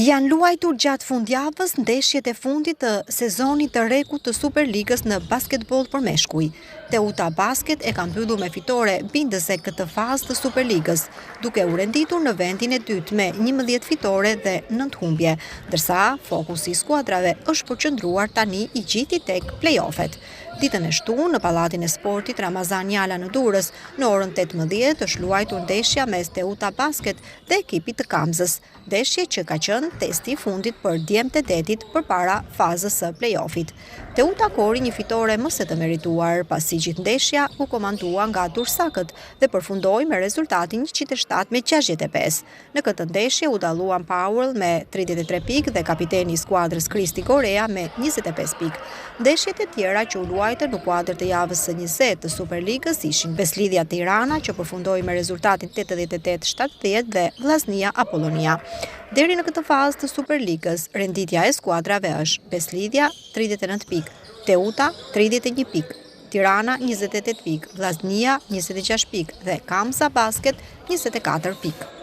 Janë luajtur gjatë fundjavës ndeshjet e fundit të sezonit të rekut të Superligës në basketbol për meshkuj. Teuta Basket e ka mbyllur me fitore bindëse këtë fazë të Superligës, duke u renditur në vendin e dytë me 11 fitore dhe 9 humbje, ndërsa fokusi i skuadrave është përqendruar tani i gjithë tek play-offet. Ditën e shtunë në Pallatin e Sportit Ramazan Jala në Durrës, në orën 18 është luajtur ndeshja mes Teuta Basket dhe ekipit të Kamzës, ndeshje që ka qenë testi i fundit për djemtë e detit përpara fazës së play-offit. Teuta kori një fitore më së të merituar, pasi gjithë ndeshja u komandua nga Dursakët dhe përfundoi me rezultatin 107-65. Në këtë ndeshje u dalluan Powell me 33 pikë dhe kapiteni i skuadrës Kristi Gorea me 25 pikë. Ndeshjet e tjera që u luajtën në kuadër të javës së 20 të Superligës ishin Beslidhja Tirana që përfundoi me rezultatin 88-70 dhe Vllaznia Apollonia. Deri në këtë fazë të Superligës, renditja e skuadrave është Beslidhja 39 pikë, Teuta 31 pikë, Tirana 28 pikë, Vllaznia 26 pikë dhe Kamza Basket 24 pikë.